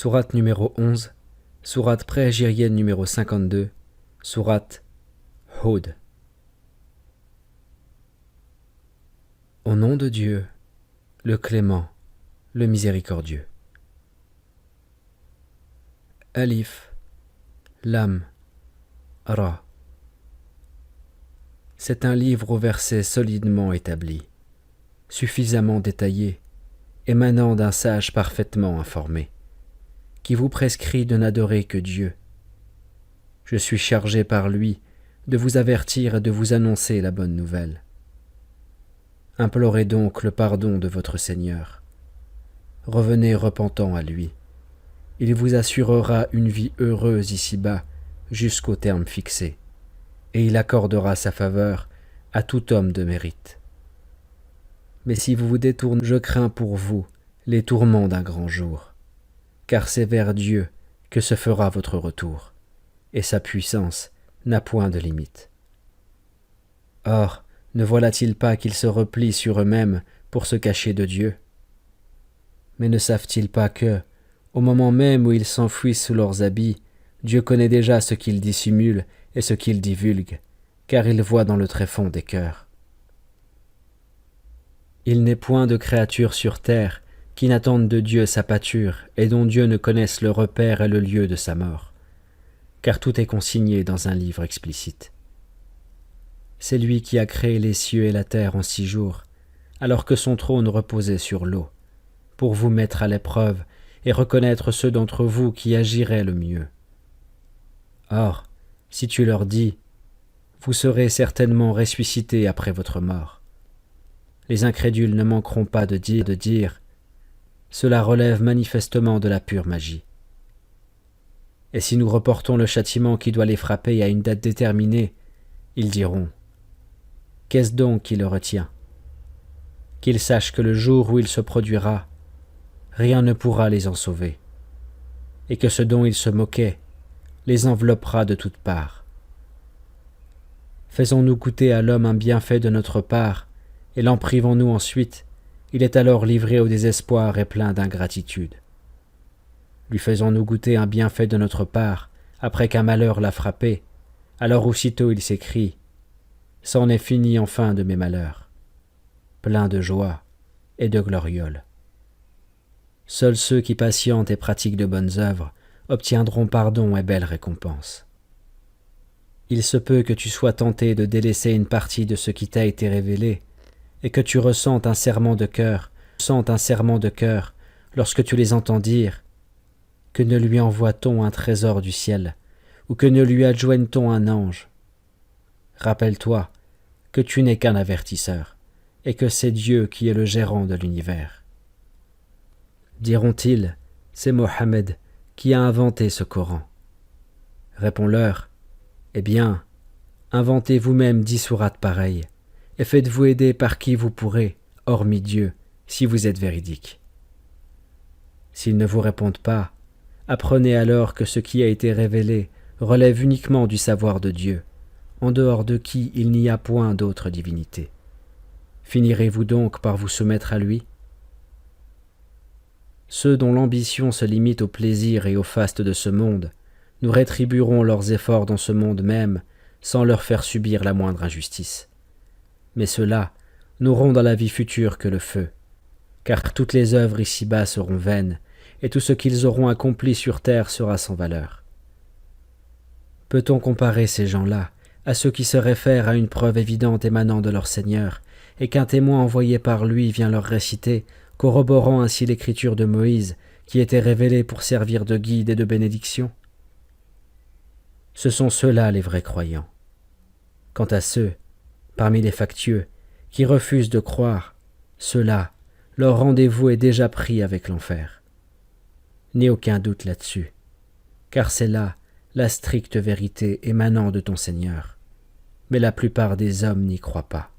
Sourate numéro 11, Sourate pré-hégérienne numéro 52, Sourate Hud. Au nom de Dieu, le clément, le miséricordieux. Alif, Lam, Ra. C'est un livre aux versets solidement établis, suffisamment détaillé, émanant d'un sage parfaitement informé, qui vous prescrit de n'adorer que Dieu. Je suis chargé par lui de vous avertir et de vous annoncer la bonne nouvelle. Implorez donc le pardon de votre Seigneur. Revenez repentant à lui. Il vous assurera une vie heureuse ici-bas jusqu'au terme fixé, et il accordera sa faveur à tout homme de mérite. Mais si vous vous détournez, je crains pour vous les tourments d'un grand jour, car c'est vers Dieu que se fera votre retour, et sa puissance n'a point de limite. Or, ne voilà-t-il pas qu'ils se replient sur eux-mêmes pour se cacher de Dieu? Mais ne savent-ils pas que, au moment même où ils s'enfuient sous leurs habits, Dieu connaît déjà ce qu'ils dissimulent et ce qu'ils divulguent, car il voit dans le tréfonds des cœurs. Il n'est point de créature sur terre qui n'attende de Dieu sa pâture et dont Dieu ne connaisse le repère et le lieu de sa mort, car tout est consigné dans un livre explicite. C'est lui qui a créé les cieux et la terre en 6 jours, alors que son trône reposait sur l'eau, pour vous mettre à l'épreuve et reconnaître ceux d'entre vous qui agiraient le mieux. Or, si tu leur dis, vous serez certainement ressuscités après votre mort, les incrédules ne manqueront pas de dire, cela relève manifestement de la pure magie. Et si nous reportons le châtiment qui doit les frapper à une date déterminée, ils diront, qu'est-ce donc qui le retient? Qu'ils sachent que le jour où il se produira, rien ne pourra les en sauver, et que ce dont ils se moquaient les enveloppera de toutes parts. Faisons-nous goûter à l'homme un bienfait de notre part, et l'en privons-nous ensuite, il est alors livré au désespoir et plein d'ingratitude. Lui faisons-nous goûter un bienfait de notre part, après qu'un malheur l'a frappé, alors aussitôt il s'écrie « C'en est fini enfin de mes malheurs », plein de joie et de glorioles. Seuls ceux qui patientent et pratiquent de bonnes œuvres obtiendront pardon et belle récompense. Il se peut que tu sois tenté de délaisser une partie de ce qui t'a été révélé, et que tu ressentes un serrement de cœur, lorsque tu les entends dire « Que ne lui envoie-t-on un trésor du ciel, ou que ne lui adjoigne-t-on un ange ?» Rappelle-toi que tu n'es qu'un avertisseur, et que c'est Dieu qui est le gérant de l'univers. Diront-ils, c'est Mohammed qui a inventé ce Coran. Réponds-leur, eh bien, inventez vous-même 10 sourates pareilles, et faites-vous aider par qui vous pourrez, hormis Dieu, si vous êtes véridique. S'ils ne vous répondent pas, apprenez alors que ce qui a été révélé relève uniquement du savoir de Dieu, en dehors de qui il n'y a point d'autre divinité. Finirez-vous donc par vous soumettre à lui? Ceux dont l'ambition se limite au plaisir et au faste de ce monde, nous rétribuerons leurs efforts dans ce monde même, sans leur faire subir la moindre injustice. Mais ceux-là n'auront dans la vie future que le feu, car toutes les œuvres ici-bas seront vaines, et tout ce qu'ils auront accompli sur terre sera sans valeur. Peut-on comparer ces gens-là à ceux qui se réfèrent à une preuve évidente émanant de leur Seigneur, et qu'un témoin envoyé par lui vient leur réciter, corroborant ainsi l'écriture de Moïse, qui était révélée pour servir de guide et de bénédiction? Ce sont ceux-là les vrais croyants. Quant à ceux, parmi les factieux, qui refusent de croire, ceux-là, leur rendez-vous est déjà pris avec l'enfer. N'aie aucun doute là-dessus, car c'est là la stricte vérité émanant de ton Seigneur, mais la plupart des hommes n'y croient pas.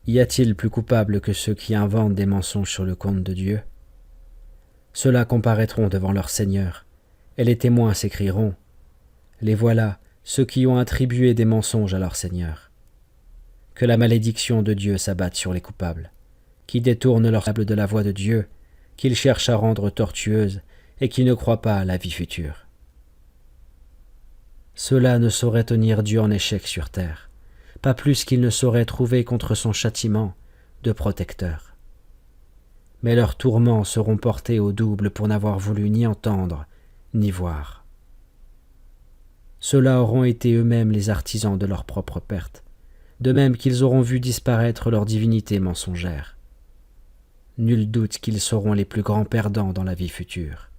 Y a-t-il plus coupable que ceux qui inventent des mensonges sur le compte de Dieu? Ceux-là comparaîtront devant leur Seigneur, et les témoins s'écrieront « Les voilà, ceux qui ont attribué des mensonges à leur Seigneur. » Que la malédiction de Dieu s'abatte sur les coupables, qui détournent leur table de la voie de Dieu, qu'ils cherchent à rendre tortueuse et qui ne croient pas à la vie future. Ceux-là ne sauraient tenir Dieu en échec sur terre, pas plus qu'ils ne sauraient trouver contre son châtiment de protecteur. Mais leurs tourments seront portés au double pour n'avoir voulu ni entendre, ni voir. Ceux-là auront été eux-mêmes les artisans de leur propre perte, de même qu'ils auront vu disparaître leur divinité mensongère. Nul doute qu'ils seront les plus grands perdants dans la vie future.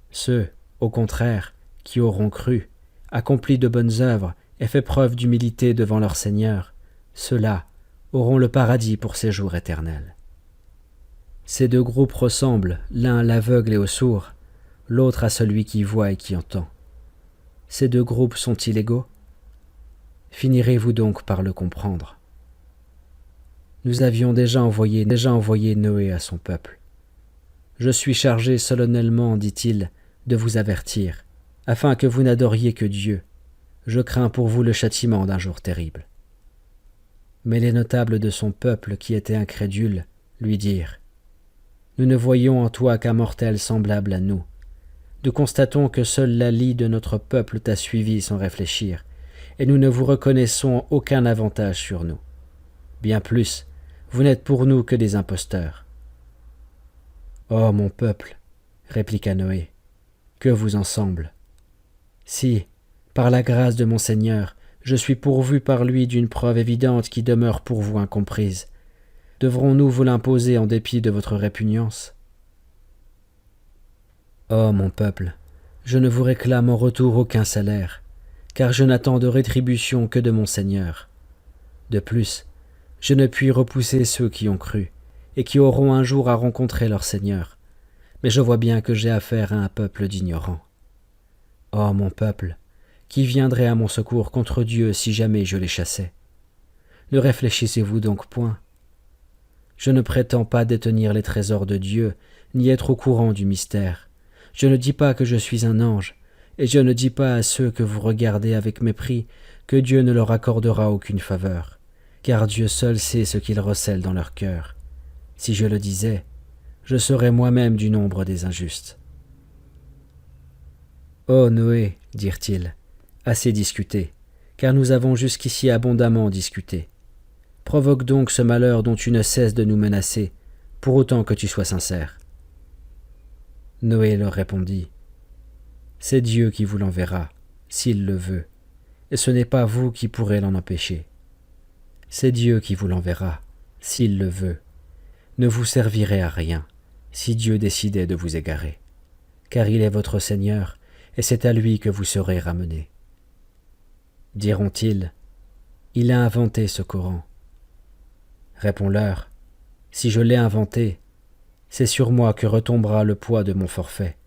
Ceux, au contraire, qui auront cru, accompli de bonnes œuvres et fait preuve d'humilité devant leur Seigneur, ceux-là auront le paradis pour séjour éternel. Ces deux groupes ressemblent, l'un à l'aveugle et au sourd, l'autre à celui qui voit et qui entend. Ces deux groupes sont-ils égaux? Finirez-vous donc par le comprendre? Nous avions déjà envoyé Noé à son peuple. « Je suis chargé solennellement, dit-il, de vous avertir, afin que vous n'adoriez que Dieu. Je crains pour vous le châtiment d'un jour terrible. » Mais les notables de son peuple, qui étaient incrédules, lui dirent : « Nous ne voyons en toi qu'un mortel semblable à nous. Nous constatons que seule la lie de notre peuple t'a suivi sans réfléchir, et nous ne vous reconnaissons aucun avantage sur nous. Bien plus, vous n'êtes pour nous que des imposteurs. » « Oh, mon peuple, répliqua Noé, que vous en semble? Si, par la grâce de mon Seigneur, je suis pourvu par lui d'une preuve évidente qui demeure pour vous incomprise, devrons-nous vous l'imposer en dépit de votre répugnance? Oh, mon peuple, je ne vous réclame en retour aucun salaire, car je n'attends de rétribution que de mon Seigneur. De plus, je ne puis repousser ceux qui ont cru, et qui auront un jour à rencontrer leur Seigneur, mais je vois bien que j'ai affaire à un peuple d'ignorants. Oh mon peuple, qui viendrait à mon secours contre Dieu si jamais je les chassais? Ne réfléchissez-vous donc point? Je ne prétends pas détenir les trésors de Dieu, ni être au courant du mystère. Je ne dis pas que je suis un ange, et je ne dis pas à ceux que vous regardez avec mépris que Dieu ne leur accordera aucune faveur, car Dieu seul sait ce qu'il recèle dans leur cœur. Si je le disais, je serais moi-même du nombre des injustes. « Ô Noé, dirent-ils, assez discuté, car nous avons jusqu'ici abondamment discuté. Provoque donc ce malheur dont tu ne cesses de nous menacer, pour autant que tu sois sincère. » Noé leur répondit : « C'est Dieu qui vous l'enverra, s'il le veut, et ce n'est pas vous qui pourrez l'en empêcher. C'est Dieu qui vous l'enverra, s'il le veut. Ne vous servirez à rien, si Dieu décidait de vous égarer, car il est votre Seigneur, et c'est à lui que vous serez ramenés. » Diront-ils : « Il a inventé ce Coran. » Réponds-leur : « Si je l'ai inventé, c'est sur moi que retombera le poids de mon forfait,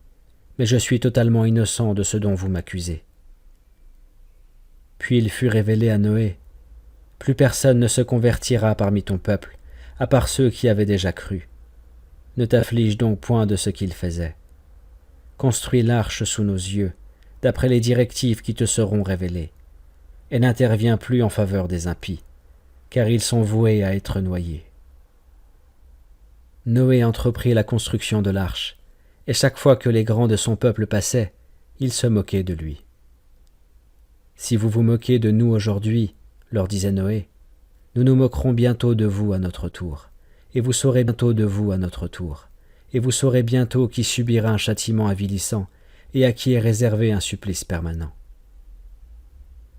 mais je suis totalement innocent de ce dont vous m'accusez. » Puis il fut révélé à Noé : « Plus personne ne se convertira parmi ton peuple, à part ceux qui avaient déjà cru. Ne t'afflige donc point de ce qu'ils faisaient. Construis l'arche sous nos yeux, d'après les directives qui te seront révélées, et n'interviens plus en faveur des impies, car ils sont voués à être noyés. » Noé entreprit la construction de l'arche, et chaque fois que les grands de son peuple passaient, ils se moquaient de lui. « Si vous vous moquez de nous aujourd'hui, leur disait Noé, nous nous moquerons bientôt de vous à notre tour, et vous saurez bientôt de vous à notre tour, et vous saurez bientôt qui subira un châtiment avilissant et à qui est réservé un supplice permanent. »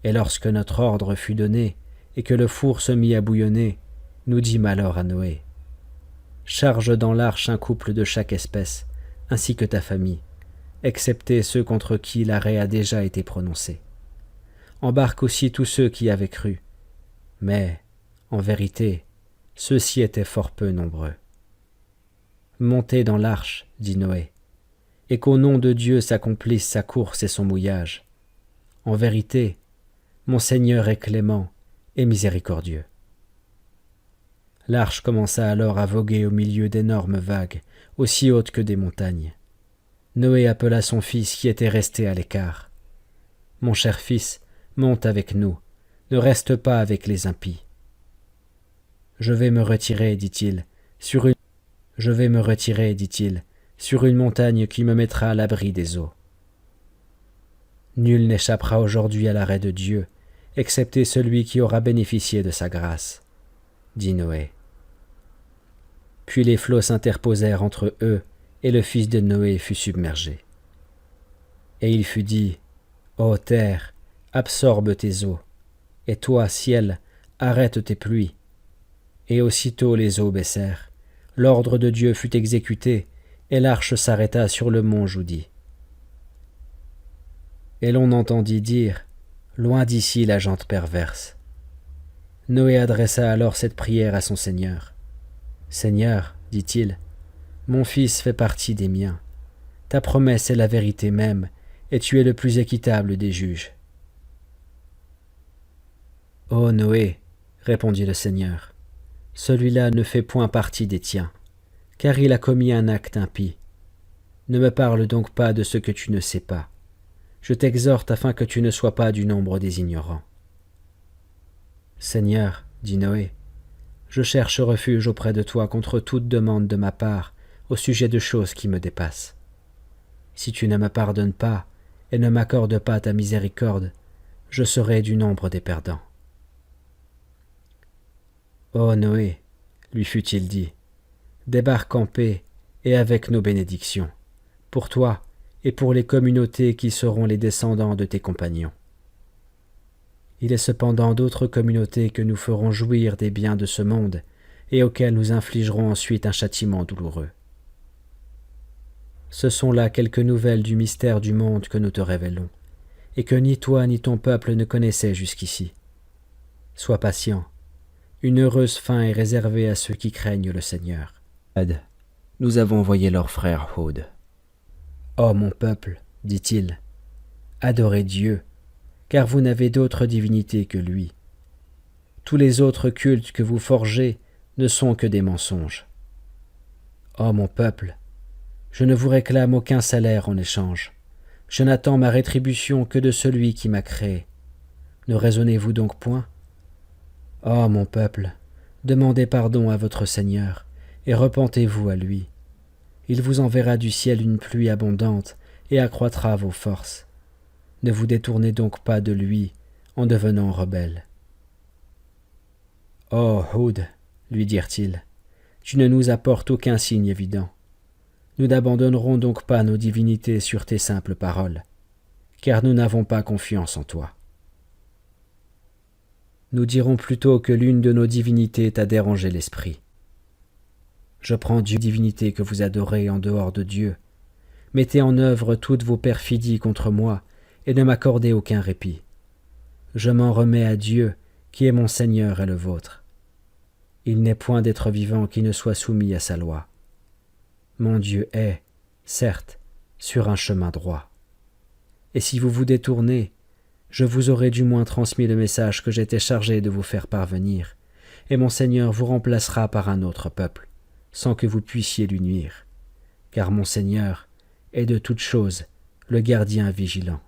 Et lorsque notre ordre fut donné et que le four se mit à bouillonner, nous dîmes alors à Noé : « Charge dans l'arche un couple de chaque espèce, ainsi que ta famille, excepté ceux contre qui l'arrêt a déjà été prononcé. Embarque aussi tous ceux qui avaient cru. Mais, en vérité, ceux-ci étaient fort peu nombreux. Montez dans l'arche, dit Noé, et qu'au nom de Dieu s'accomplisse sa course et son mouillage. En vérité, mon Seigneur est clément et miséricordieux. » L'arche commença alors à voguer au milieu d'énormes vagues, aussi hautes que des montagnes. Noé appela son fils qui était resté à l'écart. « Mon cher fils, monte avec nous, ne reste pas avec les impies. » « Je vais me retirer, dit-il, sur sur une montagne qui me mettra à l'abri des eaux. Nul n'échappera aujourd'hui à l'arrêt de Dieu, excepté celui qui aura bénéficié de sa grâce, dit Noé. Puis les flots s'interposèrent entre eux, et le fils de Noé fut submergé. Et il fut dit, ô terre, absorbe tes eaux, et toi, ciel, arrête tes pluies. Et aussitôt les eaux baissèrent, l'ordre de Dieu fut exécuté, et l'arche s'arrêta sur le mont Joudi. Et l'on entendit dire, loin d'ici la gente perverse. Noé adressa alors cette prière à son Seigneur. Seigneur, dit-il, mon fils fait partie des miens. Ta promesse est la vérité même, et tu es le plus équitable des juges. Ô Noé, répondit le Seigneur, celui-là ne fait point partie des tiens, car il a commis un acte impie. Ne me parle donc pas de ce que tu ne sais pas. Je t'exhorte afin que tu ne sois pas du nombre des ignorants. Seigneur, dit Noé, je cherche refuge auprès de toi contre toute demande de ma part au sujet de choses qui me dépassent. Si tu ne me pardonnes pas et ne m'accordes pas ta miséricorde, je serai du nombre des perdants. Ô Noé, lui fut-il dit, débarque en paix et avec nos bénédictions, pour toi et pour les communautés qui seront les descendants de tes compagnons. Il est cependant d'autres communautés que nous ferons jouir des biens de ce monde et auxquelles nous infligerons ensuite un châtiment douloureux. Ce sont là quelques nouvelles du mystère du monde que nous te révélons, et que ni toi ni ton peuple ne connaissaient jusqu'ici. Sois patient. Une heureuse fin est réservée à ceux qui craignent le Seigneur. Nous avons envoyé leur frère Hud. Ô mon peuple, dit-il, adorez Dieu, car vous n'avez d'autre divinité que lui. Tous les autres cultes que vous forgez ne sont que des mensonges. Ô mon peuple, je ne vous réclame aucun salaire en échange. Je n'attends ma rétribution que de celui qui m'a créé. Ne raisonnez-vous donc point? Ô mon peuple, demandez pardon à votre Seigneur, et repentez-vous à lui. Il vous enverra du ciel une pluie abondante, et accroîtra vos forces. Ne vous détournez donc pas de lui en devenant rebelle. Ô Hud, lui dirent-ils, tu ne nous apportes aucun signe évident. Nous n'abandonnerons donc pas nos divinités sur tes simples paroles, car nous n'avons pas confiance en toi. Nous dirons plutôt que l'une de nos divinités t'a dérangé l'esprit. Je prends Dieu, divinité que vous adorez en dehors de Dieu. Mettez en œuvre toutes vos perfidies contre moi, et ne m'accordez aucun répit. Je m'en remets à Dieu, qui est mon Seigneur et le vôtre. Il n'est point d'être vivant qui ne soit soumis à sa loi. Mon Dieu est, certes, sur un chemin droit. Et si vous vous détournez, je vous aurai du moins transmis le message que j'étais chargé de vous faire parvenir, et mon Seigneur vous remplacera par un autre peuple, sans que vous puissiez lui nuire, car mon Seigneur est de toutes choses le gardien vigilant.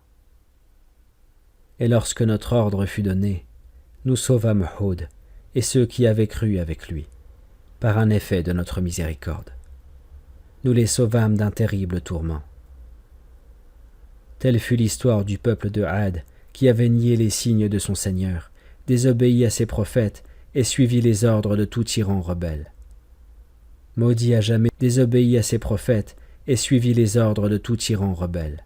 Et lorsque notre ordre fut donné, nous sauvâmes Hud et ceux qui avaient cru avec lui, par un effet de notre miséricorde. Nous les sauvâmes d'un terrible tourment. Telle fut l'histoire du peuple de Had, qui avait nié les signes de son Seigneur, désobéi à ses prophètes et suivi les ordres de tout tyran rebelle. Maudit à jamais, désobéi à ses prophètes et suivi les ordres de tout tyran rebelle.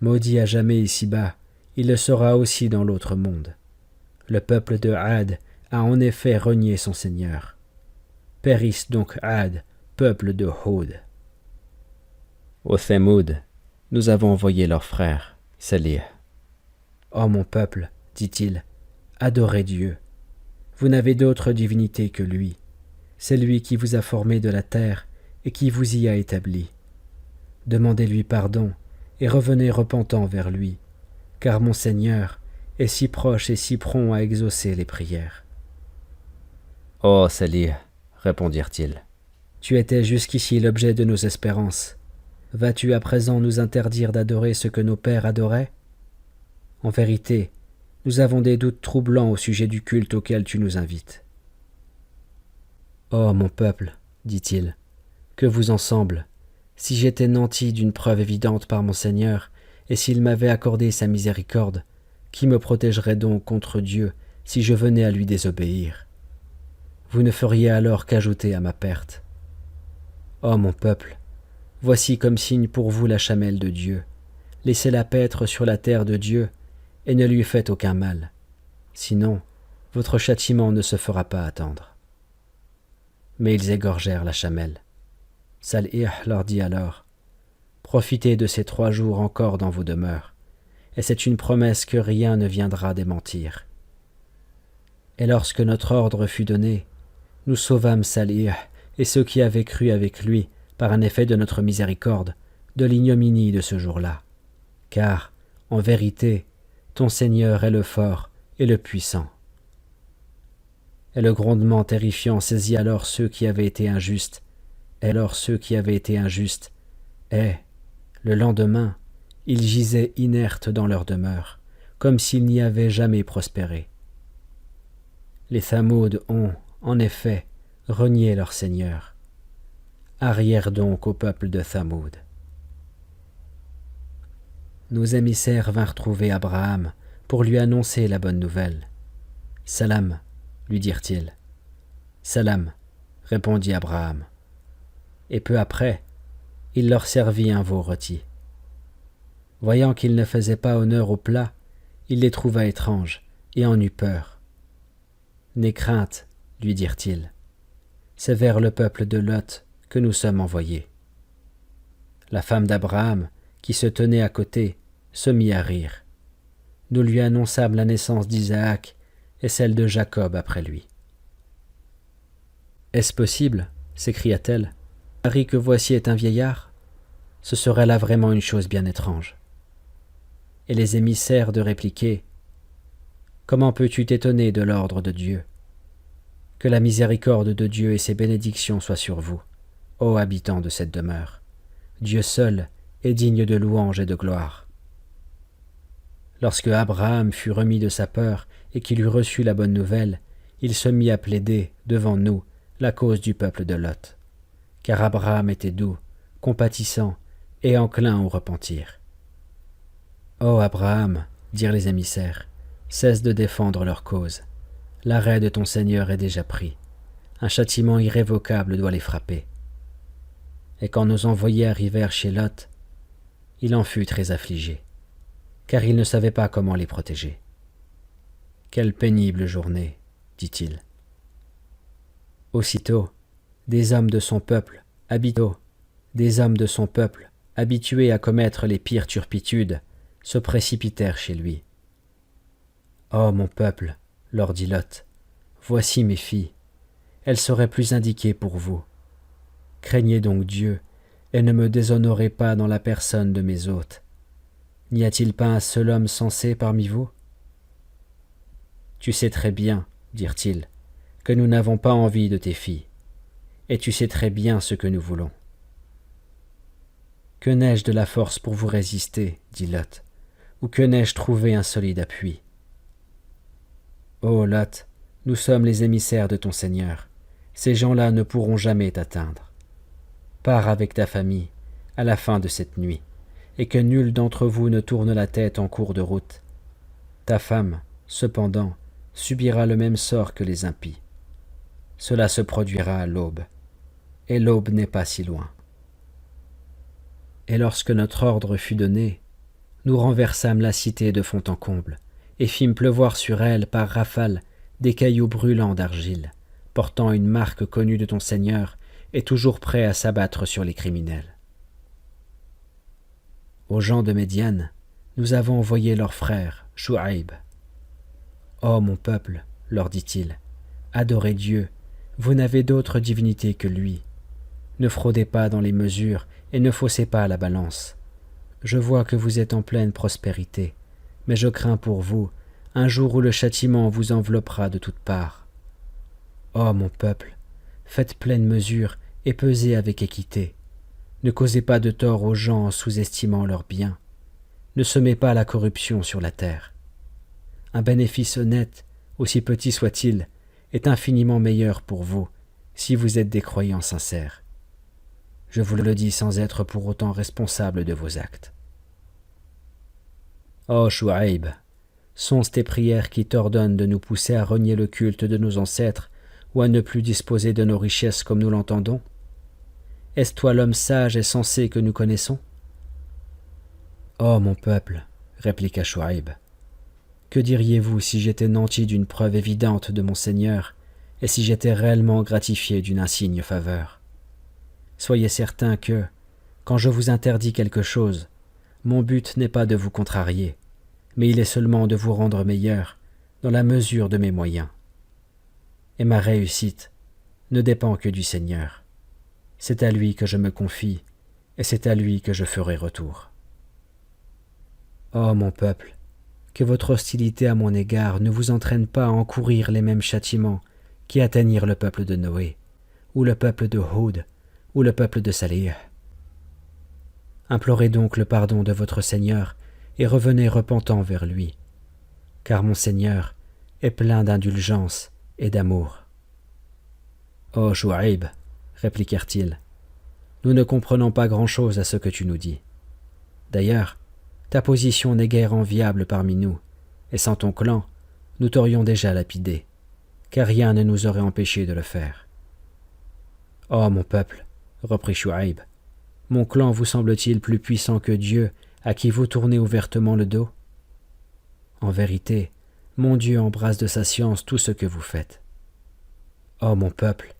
Maudit à jamais ici-bas, il le sera aussi dans l'autre monde. Le peuple de Had a en effet renié son Seigneur. Périsse donc Had, peuple de Hud. Au Thémoud, nous avons envoyé leur frère, Salih. Ô mon peuple, dit-il, adorez Dieu. Vous n'avez d'autre divinité que lui. C'est lui qui vous a formé de la terre et qui vous y a établi. Demandez-lui pardon et revenez repentant vers lui, car mon Seigneur est si proche et si prompt à exaucer les prières. Ô Salih, répondirent-ils, tu étais jusqu'ici l'objet de nos espérances. Vas-tu à présent nous interdire d'adorer ce que nos pères adoraient? En vérité, nous avons des doutes troublants au sujet du culte auquel tu nous invites. Ô mon peuple, dit-il, que vous en semble, Si j'étais nanti d'une preuve évidente par mon Seigneur, et s'il m'avait accordé sa miséricorde, qui me protégerait donc contre Dieu si je venais à lui désobéir? Vous ne feriez alors qu'ajouter à ma perte. Ô mon peuple, voici comme signe pour vous la chamelle de Dieu. Laissez-la paître sur la terre de Dieu, et ne lui faites aucun mal. Sinon, votre châtiment ne se fera pas attendre. Mais ils égorgèrent la chamelle. Salih leur dit alors, « Profitez de ces 3 jours encore dans vos demeures, et c'est une promesse que rien ne viendra démentir. » Et lorsque notre ordre fut donné, nous sauvâmes Salih et ceux qui avaient cru avec lui, par un effet de notre miséricorde, de l'ignominie de ce jour-là. Car, en vérité, ton Seigneur est le fort et le puissant. Et le grondement terrifiant saisit alors ceux qui avaient été injustes, et, le lendemain, ils gisaient inertes dans leur demeure, comme s'ils n'y avaient jamais prospéré. Les Thamouds ont, en effet, renié leur Seigneur. Arrière donc au peuple de Thamoud. Nos émissaires vinrent trouver Abraham pour lui annoncer la bonne nouvelle. « Salam » lui dirent-ils. « Salam » répondit Abraham. Et peu après, il leur servit un veau rôti. Voyant qu'il ne faisait pas honneur au plat, il les trouva étranges et en eut peur. « N'aie crainte, lui dirent-ils, c'est vers le peuple de Lot que nous sommes envoyés. » La femme d'Abraham, qui se tenait à côté, se mit à rire. Nous lui annonçâmes la naissance d'Isaac et celle de Jacob après lui. « Est-ce possible ?» s'écria-t-elle. « Marie que voici est un vieillard? Ce serait là vraiment une chose bien étrange. » Et les émissaires de répliquer, « Comment peux-tu t'étonner de l'ordre de Dieu? Que la miséricorde de Dieu et ses bénédictions soient sur vous, ô habitants de cette demeure. Dieu seul est digne de louange et de gloire. » Lorsque Abraham fut remis de sa peur et qu'il eut reçu la bonne nouvelle, il se mit à plaider, devant nous, la cause du peuple de Lot. Car Abraham était doux, compatissant et enclin au repentir. « Ô Abraham, dirent les émissaires, cesse de défendre leur cause. L'arrêt de ton Seigneur est déjà pris. Un châtiment irrévocable doit les frapper. » Et quand nos envoyés arrivèrent chez Lot, il en fut très affligé, car il ne savait pas comment les protéger. « Quelle pénible journée, dit-il. Aussitôt, des hommes de son peuple, habitués à commettre les pires turpitudes, se précipitèrent chez lui. « Ô mon peuple, leur dit Lot, voici mes filles, elles seraient plus indiquées pour vous. Craignez donc Dieu, et ne me déshonorez pas dans la personne de mes hôtes. N'y a-t-il pas un seul homme sensé parmi vous? » Tu sais très bien, dirent-ils, que nous n'avons pas envie de tes filles, et tu sais très bien ce que nous voulons. Que n'ai-je de la force pour vous résister, dit Lot, ou que n'ai-je trouvé un solide appui? Ô Lot, nous sommes les émissaires de ton Seigneur, ces gens-là ne pourront jamais t'atteindre. Pars avec ta famille, à la fin de cette nuit, et que nul d'entre vous ne tourne la tête en cours de route. Ta femme, cependant, subira le même sort que les impies. Cela se produira à l'aube, et l'aube n'est pas si loin. Et lorsque notre ordre fut donné, nous renversâmes la cité de fond en comble, et fîmes pleuvoir sur elle par rafales des cailloux brûlants d'argile, portant une marque connue de ton Seigneur et toujours prêt à s'abattre sur les criminels. Aux gens de Médiane, nous avons envoyé leur frère, Chouaïb. « Ô mon peuple, leur dit-il, adorez Dieu, vous n'avez d'autre divinité que lui. Ne fraudez pas dans les mesures et ne faussez pas la balance. Je vois que vous êtes en pleine prospérité, mais je crains pour vous un jour où le châtiment vous enveloppera de toutes parts. Ô mon peuple, faites pleine mesure et pesez avec équité. Ne causez pas de tort aux gens en sous-estimant leurs biens. Ne semez pas la corruption sur la terre. Un bénéfice honnête, aussi petit soit-il, est infiniment meilleur pour vous, si vous êtes des croyants sincères. Je vous le dis sans être pour autant responsable de vos actes. Ô Chouaïb, sont-ce tes prières qui t'ordonnent de nous pousser à renier le culte de nos ancêtres ou à ne plus disposer de nos richesses comme nous l'entendons? Est-ce toi l'homme sage et sensé que nous connaissons? Ô mon peuple, répliqua Chouaïb, que diriez-vous si j'étais nanti d'une preuve évidente de mon Seigneur et si j'étais réellement gratifié d'une insigne faveur? Soyez certain que, quand je vous interdis quelque chose, mon but n'est pas de vous contrarier, mais il est seulement de vous rendre meilleur dans la mesure de mes moyens. Et ma réussite ne dépend que du Seigneur. C'est à lui que je me confie, et c'est à lui que je ferai retour. Ô mon peuple, que votre hostilité à mon égard ne vous entraîne pas à encourir les mêmes châtiments qui atteignirent le peuple de Noé, ou le peuple de Houd, ou le peuple de Salih. Implorez donc le pardon de votre Seigneur et revenez repentant vers lui, car mon Seigneur est plein d'indulgence et d'amour. Ô Chouaïb, répliquèrent-ils, nous ne comprenons pas grand-chose à ce que tu nous dis. D'ailleurs, ta position n'est guère enviable parmi nous, et sans ton clan, nous t'aurions déjà lapidé, car rien ne nous aurait empêché de le faire. Ô mon peuple, reprit Chouaïb, mon clan vous semble-t-il plus puissant que Dieu à qui vous tournez ouvertement le dos? En vérité, mon Dieu embrasse de sa science tout ce que vous faites. Ô mon peuple,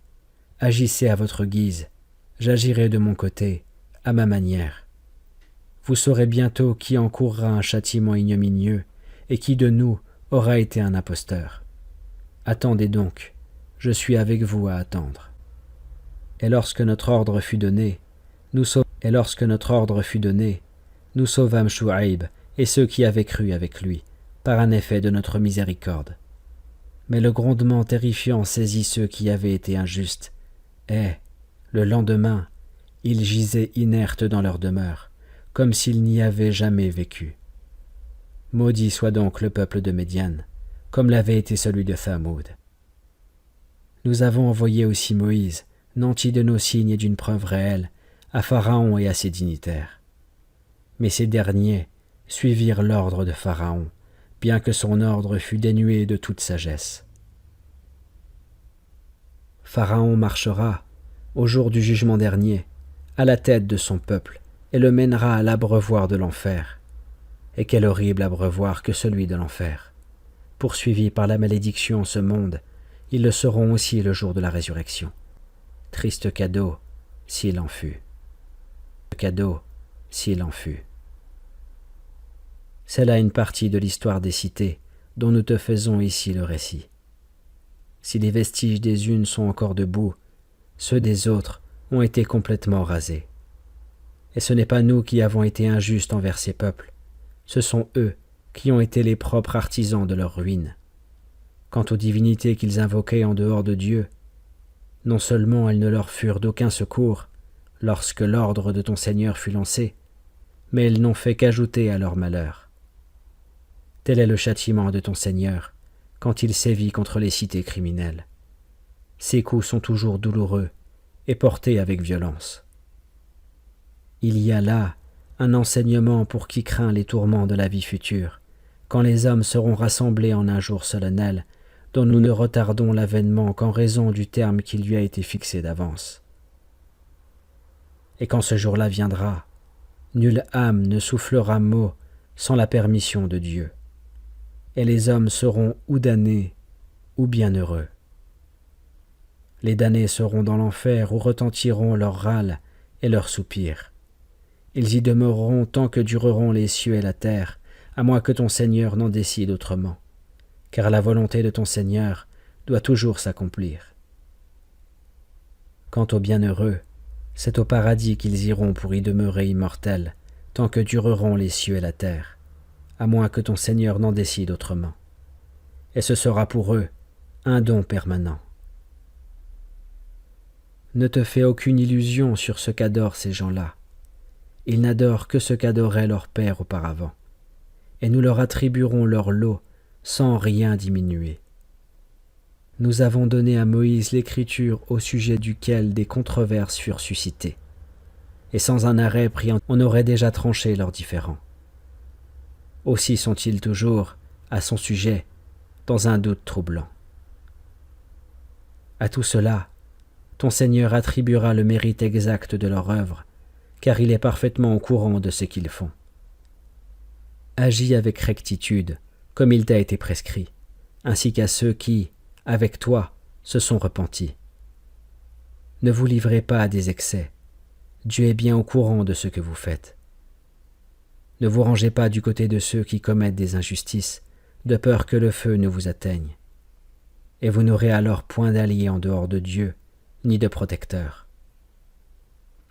agissez à votre guise, j'agirai de mon côté, à ma manière. Vous saurez bientôt qui encourra un châtiment ignominieux et qui de nous aura été un imposteur. Attendez donc, je suis avec vous à attendre. Et lorsque notre ordre fut donné, nous sauvâmes Chouaïb et ceux qui avaient cru avec lui, par un effet de notre miséricorde. Mais le grondement terrifiant saisit ceux qui avaient été injustes, et, le lendemain, ils gisaient inertes dans leur demeure, comme s'ils n'y avaient jamais vécu. Maudit soit donc le peuple de Médian, comme l'avait été celui de Thamoud. Nous avons envoyé aussi Moïse, nanti de nos signes et d'une preuve réelle, à Pharaon et à ses dignitaires. Mais ces derniers suivirent l'ordre de Pharaon, bien que son ordre fût dénué de toute sagesse. Pharaon marchera, au jour du jugement dernier, à la tête de son peuple, et le mènera à l'abreuvoir de l'enfer. Et quel horrible abreuvoir que celui de l'enfer! Poursuivis par la malédiction en ce monde, ils le seront aussi le jour de la résurrection. Triste cadeau, s'il en fut. C'est là une partie de l'histoire des cités dont nous te faisons ici le récit. Si les vestiges des unes sont encore debout, ceux des autres ont été complètement rasés. Et ce n'est pas nous qui avons été injustes envers ces peuples, ce sont eux qui ont été les propres artisans de leur ruine. Quant aux divinités qu'ils invoquaient en dehors de Dieu, non seulement elles ne leur furent d'aucun secours lorsque l'ordre de ton Seigneur fut lancé, mais elles n'ont fait qu'ajouter à leur malheur. Tel est le châtiment de ton Seigneur quand il sévit contre les cités criminelles. Ses coups sont toujours douloureux et portés avec violence. Il y a là un enseignement pour qui craint les tourments de la vie future, quand les hommes seront rassemblés en un jour solennel, dont nous ne retardons l'avènement qu'en raison du terme qui lui a été fixé d'avance. Et quand ce jour-là viendra, nulle âme ne soufflera mot sans la permission de Dieu, et les hommes seront ou damnés ou bienheureux. Les damnés seront dans l'enfer où retentiront leurs râles et leurs soupirs. Ils y demeureront tant que dureront les cieux et la terre, à moins que ton Seigneur n'en décide autrement, car la volonté de ton Seigneur doit toujours s'accomplir. Quant aux bienheureux, c'est au paradis qu'ils iront pour y demeurer immortels, tant que dureront les cieux et la terre, à moins que ton Seigneur n'en décide autrement. Et ce sera pour eux un don permanent. Ne te fais aucune illusion sur ce qu'adorent ces gens-là. Ils n'adorent que ce qu'adorait leur père auparavant, et nous leur attribuerons leur lot sans rien diminuer. Nous avons donné à Moïse l'écriture au sujet duquel des controverses furent suscitées. et sans un arrêt pris, on aurait déjà tranché leurs différends. Aussi sont-ils toujours, à son sujet, dans un doute troublant. À tout cela, ton Seigneur attribuera le mérite exact de leur œuvre, car il est parfaitement au courant de ce qu'ils font. Agis avec rectitude, comme il t'a été prescrit, ainsi qu'à ceux qui, avec toi, se sont repentis. Ne vous livrez pas à des excès. Dieu est bien au courant de ce que vous faites. Ne vous rangez pas du côté de ceux qui commettent des injustices, de peur que le feu ne vous atteigne. Et vous n'aurez alors point d'allié en dehors de Dieu, ni de protecteur.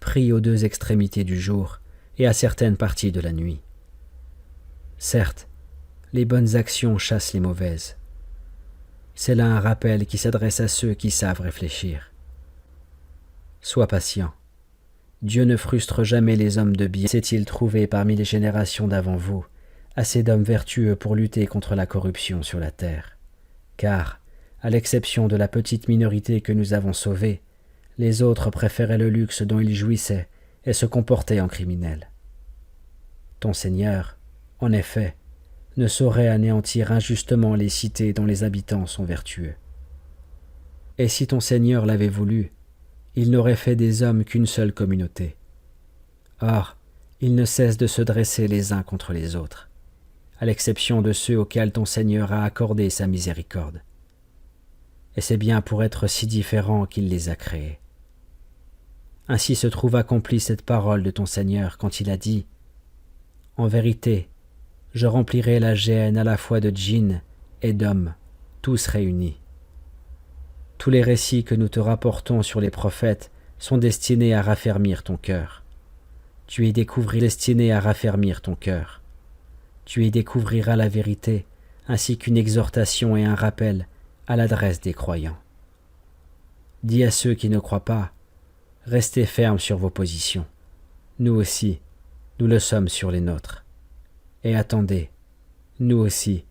Prie aux deux extrémités du jour et à certaines parties de la nuit. Certes, les bonnes actions chassent les mauvaises. C'est là un rappel qui s'adresse à ceux qui savent réfléchir. Sois patient. Dieu ne frustre jamais les hommes de bien. S'est-il trouvé parmi les générations d'avant vous assez d'hommes vertueux pour lutter contre la corruption sur la terre? Car, à l'exception de la petite minorité que nous avons sauvée, les autres préféraient le luxe dont ils jouissaient et se comportaient en criminels. Ton Seigneur, en effet, ne saurait anéantir injustement les cités dont les habitants sont vertueux. Et si ton Seigneur l'avait voulu, il n'aurait fait des hommes qu'une seule communauté. Or, ils ne cessent de se dresser les uns contre les autres, à l'exception de ceux auxquels ton Seigneur a accordé sa miséricorde. Et c'est bien pour être si différents qu'il les a créés. Ainsi se trouve accomplie cette parole de ton Seigneur quand il a dit « En vérité, je remplirai la géhenne à la fois de djinns et d'hommes, tous réunis. » Tous les récits que nous te rapportons sur les prophètes sont destinés à raffermir ton cœur. Tu y découvriras la vérité, ainsi qu'une exhortation et un rappel à l'adresse des croyants. Dis à ceux qui ne croient pas, restez fermes sur vos positions. Nous aussi, nous le sommes sur les nôtres. Et attendez, nous aussi,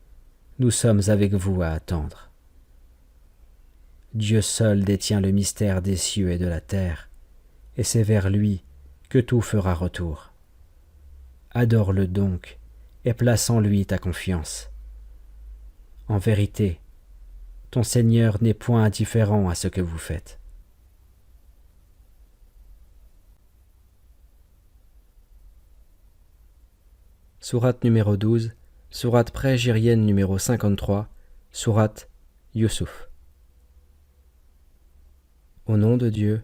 nous sommes avec vous à attendre. Dieu seul détient le mystère des cieux et de la terre, et c'est vers lui que tout fera retour. Adore-le donc, et place en lui ta confiance. En vérité, ton Seigneur n'est point indifférent à ce que vous faites. Sourate numéro 12, sourate pré-égyrienne numéro 53, sourate Youssouf. Au nom de Dieu,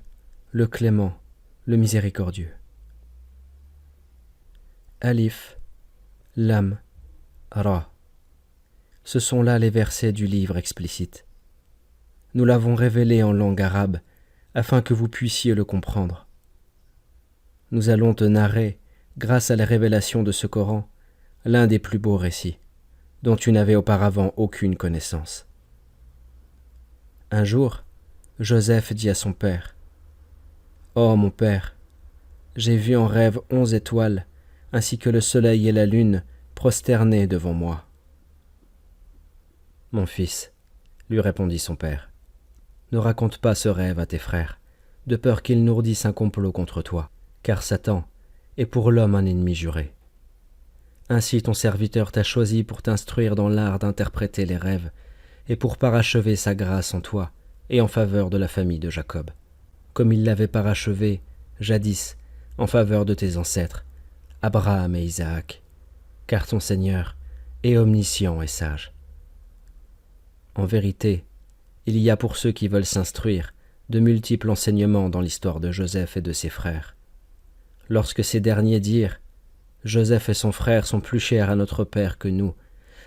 le clément, le miséricordieux. Alif, Lam, Ra. Ce sont là les versets du livre explicite. Nous l'avons révélé en langue arabe, afin que vous puissiez le comprendre. Nous allons te narrer, grâce à la révélation de ce Coran, l'un des plus beaux récits, dont tu n'avais auparavant aucune connaissance. Un jour, Joseph dit à son père, « Oh mon père, j'ai vu en rêve 11 étoiles, ainsi que le soleil et la lune prosternés devant moi. » « Mon fils, lui répondit son père, ne raconte pas ce rêve à tes frères, de peur qu'ils n'ourdissent un complot contre toi, car Satan est pour l'homme un ennemi juré. Ainsi ton serviteur t'a choisi pour t'instruire dans l'art d'interpréter les rêves, et pour parachever sa grâce en toi et en faveur de la famille de Jacob, comme il l'avait parachevé, jadis, en faveur de tes ancêtres, Abraham et Isaac, car ton Seigneur est omniscient et sage. En vérité, il y a pour ceux qui veulent s'instruire de multiples enseignements dans l'histoire de Joseph et de ses frères. Lorsque ces derniers dirent « Joseph et son frère sont plus chers à notre père que nous,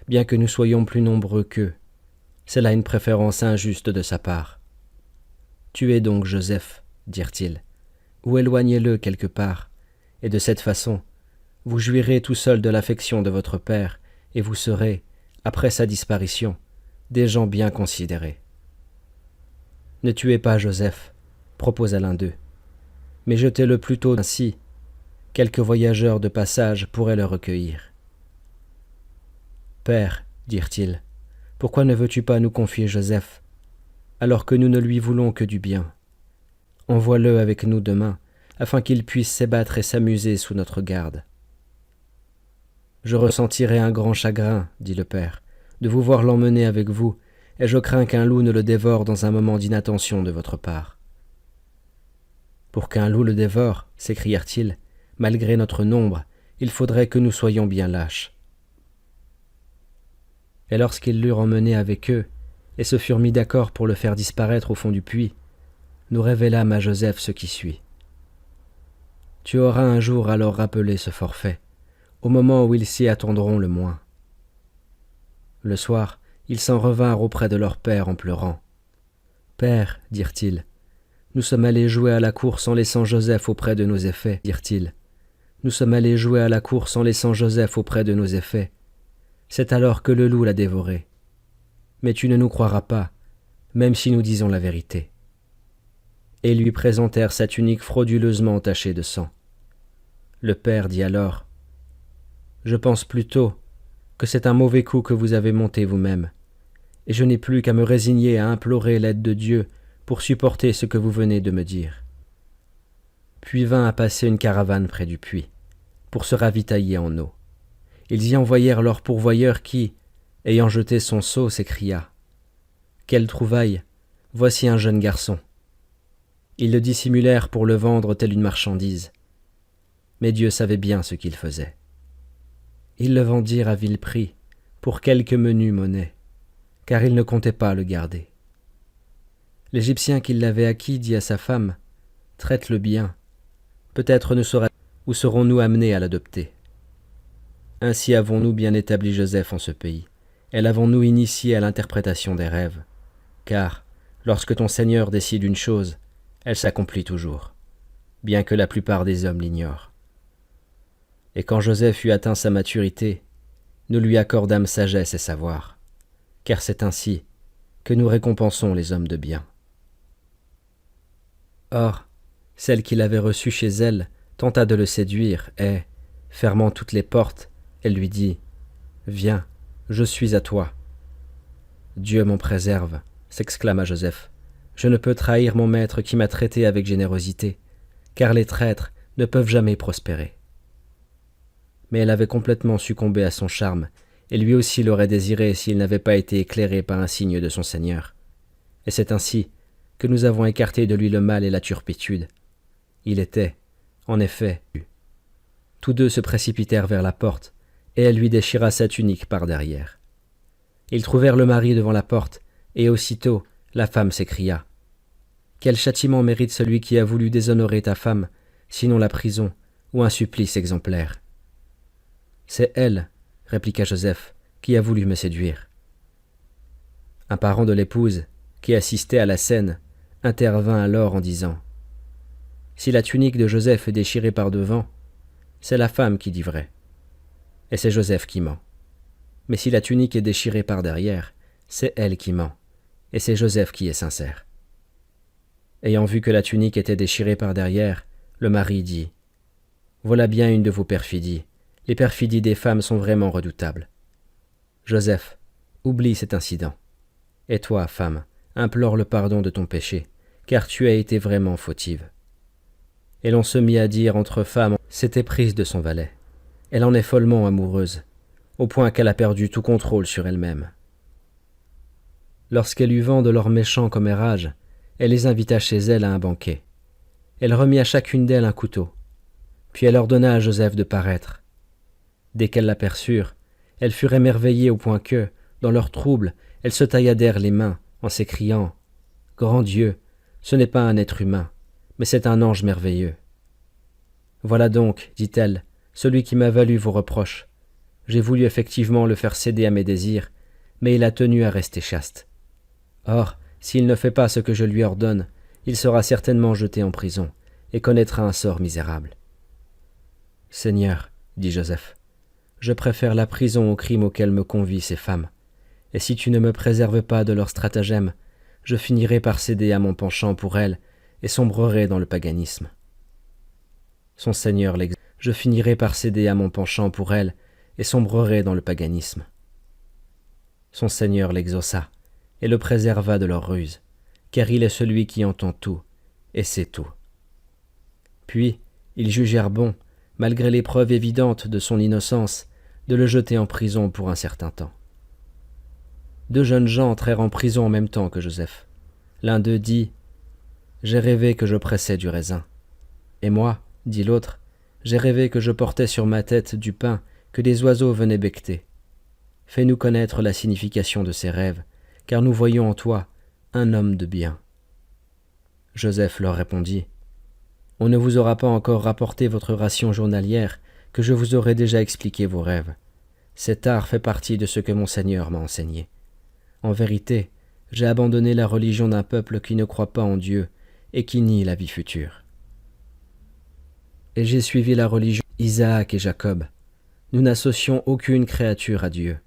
bien que nous soyons plus nombreux qu'eux, c'est là une préférence injuste de sa part. Tuez donc Joseph, dirent-ils, ou éloignez-le quelque part, et de cette façon, vous jouirez tout seul de l'affection de votre père, et vous serez, après sa disparition, des gens bien considérés. Ne tuez pas Joseph, proposa l'un d'eux, mais jetez-le plutôt ainsi, quelques voyageurs de passage pourraient le recueillir. Père, dirent-ils, pourquoi ne veux-tu pas nous confier Joseph, alors que nous ne lui voulons que du bien? Envoie-le avec nous demain, afin qu'il puisse s'ébattre et s'amuser sous notre garde. Je ressentirai un grand chagrin, dit le père, de vous voir l'emmener avec vous, et je crains qu'un loup ne le dévore dans un moment d'inattention de votre part. Pour qu'un loup le dévore, s'écrièrent-ils, malgré notre nombre, il faudrait que nous soyons bien lâches. Et lorsqu'ils l'eurent emmené avec eux, et se furent mis d'accord pour le faire disparaître au fond du puits, nous révélâmes à Joseph ce qui suit. Tu auras un jour alors rappelé ce forfait, au moment où ils s'y attendront le moins. Le soir, ils s'en revinrent auprès de leur père en pleurant. « Père, dirent-ils, nous sommes allés jouer à la course en laissant Joseph auprès de nos effets, dirent-ils. Nous sommes allés jouer à la course en laissant Joseph auprès de nos effets. C'est alors que le loup l'a dévoré. Mais tu ne nous croiras pas, même si nous disons la vérité. » Et ils lui présentèrent sa tunique frauduleusement tachée de sang. Le père dit alors, « Je pense plutôt que c'est un mauvais coup que vous avez monté vous-même, et je n'ai plus qu'à me résigner à implorer l'aide de Dieu pour supporter ce que vous venez de me dire. » Puis vint à passer une caravane près du puits, pour se ravitailler en eau. Ils y envoyèrent leur pourvoyeur qui, ayant jeté son seau, s'écria, « Quelle trouvaille! Voici un jeune garçon. » Ils le dissimulèrent pour le vendre telle une marchandise. Mais Dieu savait bien ce qu'il faisait. Ils le vendirent à vil prix, pour quelque menue monnaie, car ils ne comptaient pas le garder. L'Égyptien qui l'avait acquis dit à sa femme, « Traite-le bien, peut-être ne sera où serons-nous amenés à l'adopter. » Ainsi avons-nous bien établi Joseph en ce pays, et l'avons-nous initié à l'interprétation des rêves, car, lorsque ton Seigneur décide une chose, elle s'accomplit toujours, bien que la plupart des hommes l'ignorent. Et quand Joseph eut atteint sa maturité, nous lui accordâmes sagesse et savoir, car c'est ainsi que nous récompensons les hommes de bien. Or, celle qui l'avait reçu chez elle tenta de le séduire et, fermant toutes les portes, elle lui dit « Viens, je suis à toi. »« Dieu m'en préserve, » s'exclama Joseph. « Je ne peux trahir mon maître qui m'a traité avec générosité, car les traîtres ne peuvent jamais prospérer. » Mais elle avait complètement succombé à son charme, et lui aussi l'aurait désiré s'il n'avait pas été éclairé par un signe de son Seigneur. Et c'est ainsi que nous avons écarté de lui le mal et la turpitude. Il était, en effet, tous deux se précipitèrent vers la porte, et elle lui déchira sa tunique par derrière. Ils trouvèrent le mari devant la porte, et aussitôt la femme s'écria « Quel châtiment mérite celui qui a voulu déshonorer ta femme, sinon la prison ou un supplice exemplaire ?» « C'est elle, » répliqua Joseph, « qui a voulu me séduire. » Un parent de l'épouse, qui assistait à la scène, intervint alors en disant « Si la tunique de Joseph est déchirée par devant, c'est la femme qui dit vrai, et c'est Joseph qui ment. Mais si la tunique est déchirée par derrière, c'est elle qui ment, et c'est Joseph qui est sincère. » Ayant vu que la tunique était déchirée par derrière, le mari dit « Voilà bien une de vos perfidies. Les perfidies des femmes sont vraiment redoutables. Joseph, oublie cet incident. Et toi, femme, implore le pardon de ton péché, car tu as été vraiment fautive. » Et l'on se mit à dire entre femmes, s'était prise de son valet. Elle en est follement amoureuse, au point qu'elle a perdu tout contrôle sur elle-même. Lorsqu'elle eut vent de leurs méchants commérages, elle les invita chez elle à un banquet. Elle remit à chacune d'elles un couteau, puis elle ordonna à Joseph de paraître. Dès qu'elles l'aperçurent, elles furent émerveillées au point que, dans leur trouble, elles se tailladèrent les mains en s'écriant « Grand Dieu, ce n'est pas un être humain, mais c'est un ange merveilleux. » « Voilà donc, dit-elle, celui qui m'a valu vos reproches. J'ai voulu effectivement le faire céder à mes désirs, mais il a tenu à rester chaste. Or, s'il ne fait pas ce que je lui ordonne, il sera certainement jeté en prison et connaîtra un sort misérable. »« Seigneur, dit Joseph, je préfère la prison au crime auquel me convient ces femmes, et si tu ne me préserves pas de leurs stratagèmes, je finirai par céder à mon penchant pour elles et sombrerai dans le paganisme. Son Seigneur l'exauce. Je finirai par céder à mon penchant pour elles et sombrerai dans le paganisme. Son Seigneur l'exauça et le préserva de leur ruse, car il est celui qui entend tout et sait tout. Puis, ils jugèrent bon, malgré les preuves évidentes de son innocence, de le jeter en prison pour un certain temps. 2 jeunes gens entrèrent en prison en même temps que Joseph. L'un d'eux dit « J'ai rêvé que je pressais du raisin. » Et moi, dit l'autre, j'ai rêvé que je portais sur ma tête du pain que des oiseaux venaient becqueter. Fais-nous connaître la signification de ces rêves, car nous voyons en toi un homme de bien. Joseph leur répondit, « On ne vous aura pas encore rapporté votre ration journalière, que je vous aurai déjà expliqué vos rêves. Cet art fait partie de ce que mon Seigneur m'a enseigné. En vérité, j'ai abandonné la religion d'un peuple qui ne croit pas en Dieu et qui nie la vie future. Et j'ai suivi la religion d'Isaac et Jacob. Nous n'associons aucune créature à Dieu.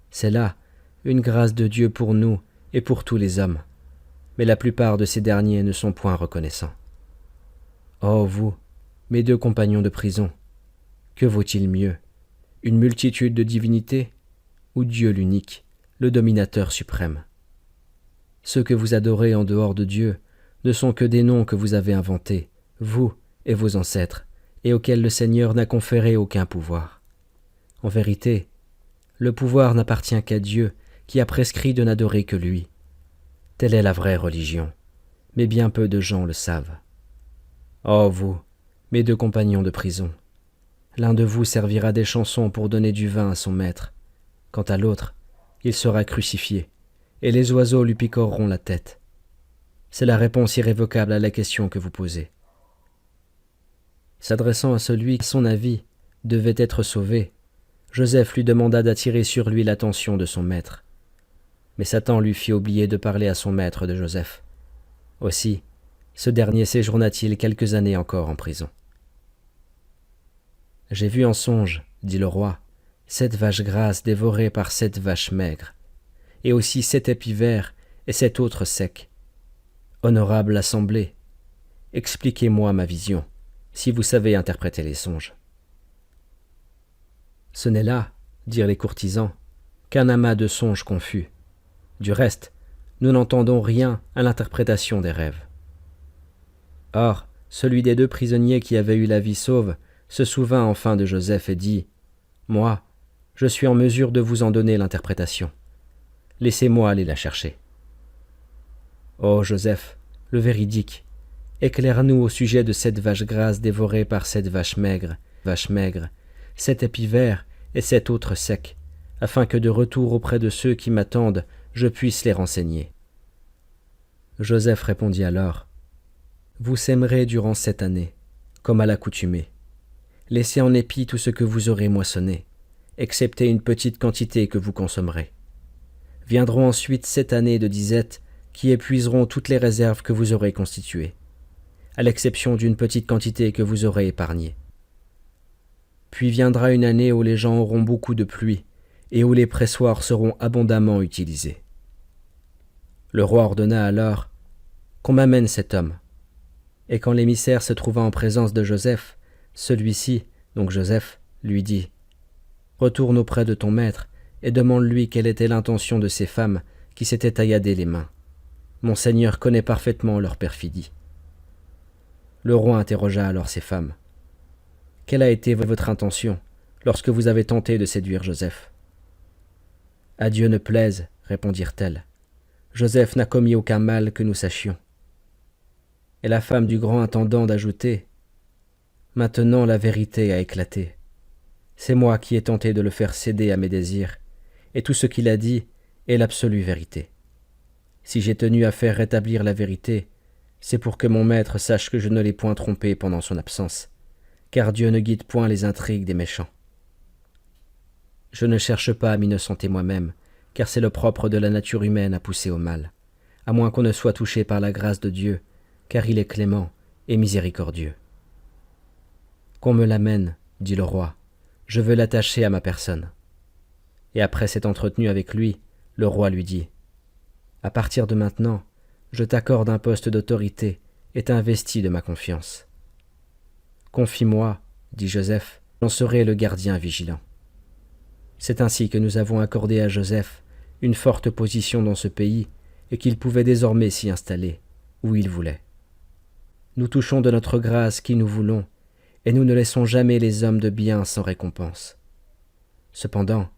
C'est là une grâce de Dieu pour nous et pour tous les hommes, mais la plupart de ces derniers ne sont point reconnaissants. Oh vous, mes 2 compagnons de prison, que vaut-il mieux, une multitude de divinités ou Dieu l'unique, le dominateur suprême? Ceux que vous adorez en dehors de Dieu ne sont que des noms que vous avez inventés, vous et vos ancêtres, et auxquels le Seigneur n'a conféré aucun pouvoir. En vérité, le pouvoir n'appartient qu'à Dieu, qui a prescrit de n'adorer que lui. Telle est la vraie religion, mais bien peu de gens le savent. Oh vous, mes 2 compagnons de prison, l'un de vous servira des chansons pour donner du vin à son maître. Quant à l'autre, il sera crucifié, et les oiseaux lui picoreront la tête. C'est la réponse irrévocable à la question que vous posez. S'adressant à celui qui, à son avis, devait être sauvé, Joseph lui demanda d'attirer sur lui l'attention de son maître. Mais Satan lui fit oublier de parler à son maître de Joseph. Aussi, ce dernier séjourna-t-il quelques années encore en prison. « J'ai vu en songe, dit le roi, 7 vaches grasses dévorées par 7 vaches maigres, et aussi 7 épis verts et 7 autres secs. Honorable assemblée, expliquez-moi ma vision, si vous savez interpréter les songes. » Ce n'est là, dirent les courtisans, qu'un amas de songes confus. Du reste, nous n'entendons rien à l'interprétation des rêves. Or, celui des 2 prisonniers qui avait eu la vie sauve se souvint enfin de Joseph et dit « Moi, je suis en mesure de vous en donner l'interprétation. Laissez-moi aller la chercher. » Ô Joseph, le véridique, éclaire-nous au sujet de 7 vaches grasses dévorées par 7 vaches maigres, 7 épis verts et 7 autres secs, afin que de retour auprès de ceux qui m'attendent, je puisse les renseigner. Joseph répondit alors, « Vous sèmerez durant 7 années, comme à l'accoutumée. Laissez en épis tout ce que vous aurez moissonné, excepté une petite quantité que vous consommerez. Viendront ensuite 7 années de disette qui épuiseront toutes les réserves que vous aurez constituées, à l'exception d'une petite quantité que vous aurez épargnée. Puis viendra une année où les gens auront beaucoup de pluie et où les pressoirs seront abondamment utilisés. » Le roi ordonna alors qu'on m'amène cet homme. Et quand l'émissaire se trouva en présence de Joseph, celui-ci, donc Joseph, lui dit « Retourne auprès de ton maître et demande-lui quelle était l'intention de ces femmes qui s'étaient tailladées les mains. Mon Seigneur connaît parfaitement leur perfidie. » Le roi interrogea alors ces femmes. « Quelle a été votre intention lorsque vous avez tenté de séduire Joseph ?»« À Dieu ne plaise, répondirent-elles. Joseph n'a commis aucun mal que nous sachions. » Et la femme du grand intendant d'ajouter « Maintenant la vérité a éclaté. C'est moi qui ai tenté de le faire céder à mes désirs, et tout ce qu'il a dit est l'absolue vérité. Si j'ai tenu à faire rétablir la vérité, c'est pour que mon maître sache que je ne l'ai point trompé pendant son absence, car Dieu ne guide point les intrigues des méchants. Je ne cherche pas à m'innocenter moi-même, car c'est le propre de la nature humaine à pousser au mal, à moins qu'on ne soit touché par la grâce de Dieu, car il est clément et miséricordieux. Qu'on me l'amène, dit le roi, je veux l'attacher à ma personne. Et après s'être entretenu avec lui, le roi lui dit, à partir de maintenant, je t'accorde un poste d'autorité et t'investis de ma confiance. Confie-moi, dit Joseph, j'en serai le gardien vigilant. C'est ainsi que nous avons accordé à Joseph une forte position dans ce pays et qu'il pouvait désormais s'y installer, où il voulait. Nous touchons de notre grâce qui nous voulons, et nous ne laissons jamais les hommes de bien sans récompense. Cependant,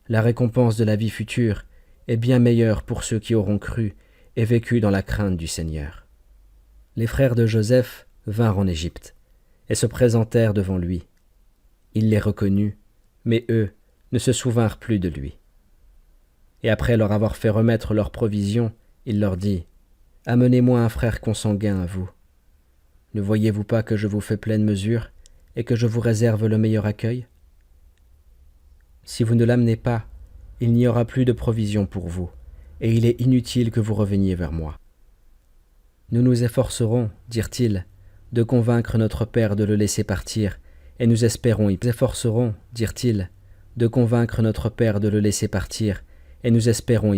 la récompense de la vie future est bien meilleure pour ceux qui auront cru et vécu dans la crainte du Seigneur. Les frères de Joseph vinrent en Égypte et se présentèrent devant lui. Il les reconnut, mais eux ne se souvinrent plus de lui. Et après leur avoir fait remettre leurs provisions, il leur dit : « Amenez-moi un frère consanguin à vous. Ne voyez-vous pas que je vous fais pleine mesure et que je vous réserve le meilleur accueil ? Si vous ne l'amenez pas, il n'y aura plus de provisions pour vous, et il est inutile que vous reveniez vers moi. » Nous nous efforcerons, dirent-ils, de convaincre notre père de le laisser partir, et nous espérons y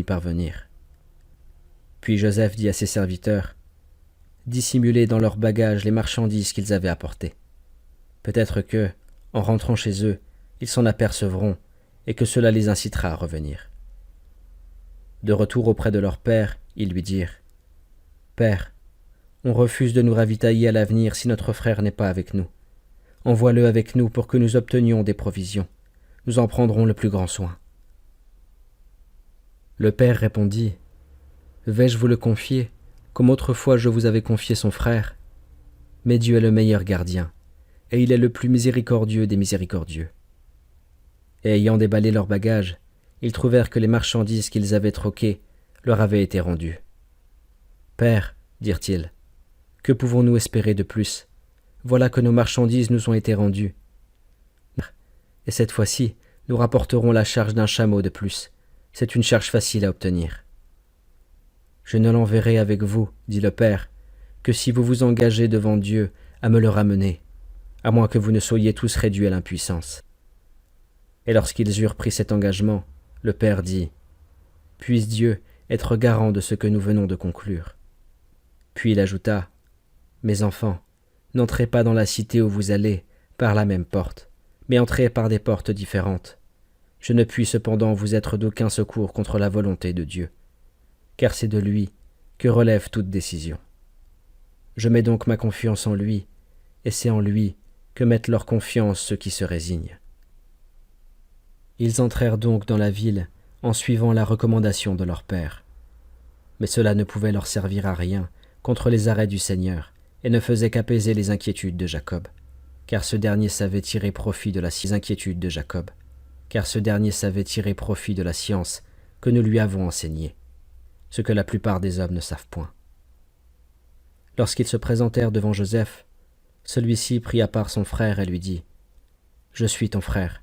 parvenir. Puis Joseph dit à ses serviteurs : « Dissimulez dans leurs bagages les marchandises qu'ils avaient apportées. Peut-être que, en rentrant chez eux, ils s'en apercevront, et que cela les incitera à revenir. » De retour auprès de leur père, ils lui dirent : « Père, on refuse de nous ravitailler à l'avenir si notre frère n'est pas avec nous. Envoie-le avec nous pour que nous obtenions des provisions. Nous en prendrons le plus grand soin. » Le père répondit : « Vais-je vous le confier, comme autrefois je vous avais confié son frère ? Mais Dieu est le meilleur gardien, et il est le plus miséricordieux des miséricordieux. » Et ayant déballé leurs bagages, ils trouvèrent que les marchandises qu'ils avaient troquées leur avaient été rendues. « Père, dirent-ils, que pouvons-nous espérer de plus ? Voilà que nos marchandises nous ont été rendues. Et cette fois-ci, nous rapporterons la charge d'un chameau de plus. C'est une charge facile à obtenir. »« Je ne l'enverrai avec vous, dit le père, que si vous vous engagez devant Dieu à me le ramener, à moins que vous ne soyez tous réduits à l'impuissance. » Et lorsqu'ils eurent pris cet engagement, le père dit : « Puisse Dieu être garant de ce que nous venons de conclure. » Puis il ajouta : « Mes enfants, n'entrez pas dans la cité où vous allez par la même porte, mais entrez par des portes différentes. Je ne puis cependant vous être d'aucun secours contre la volonté de Dieu, car c'est de lui que relève toute décision. Je mets donc ma confiance en lui, et c'est en lui que mettent leur confiance ceux qui se résignent. » Ils entrèrent donc dans la ville en suivant la recommandation de leur père. Mais cela ne pouvait leur servir à rien contre les arrêts du Seigneur et ne faisait qu'apaiser les inquiétudes de Jacob, car ce dernier savait tirer profit de la science que nous lui avons enseignée, ce que la plupart des hommes ne savent point. Lorsqu'ils se présentèrent devant Joseph, celui-ci prit à part son frère et lui dit : « Je suis ton frère.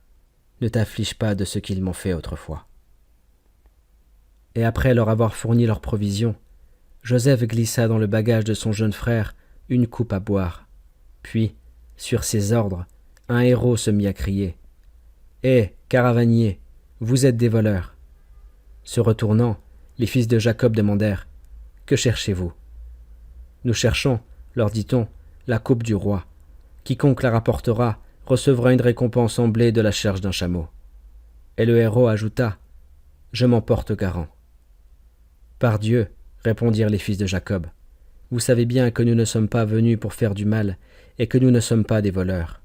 Ne t'afflige pas de ce qu'ils m'ont fait autrefois. » Et après leur avoir fourni leurs provisions, Joseph glissa dans le bagage de son jeune frère une coupe à boire. Puis, sur ses ordres, un héraut se mit à crier : « Hé, caravaniers, vous êtes des voleurs !» Se retournant, les fils de Jacob demandèrent : « Que cherchez-vous » ? « Nous cherchons, leur dit-on, la coupe du roi. Quiconque la rapportera recevra une récompense en blé de la charge d'un chameau. » Et le héraut ajouta : « Je m'en porte garant. » « Par Dieu, répondirent les fils de Jacob, vous savez bien que nous ne sommes pas venus pour faire du mal et que nous ne sommes pas des voleurs. »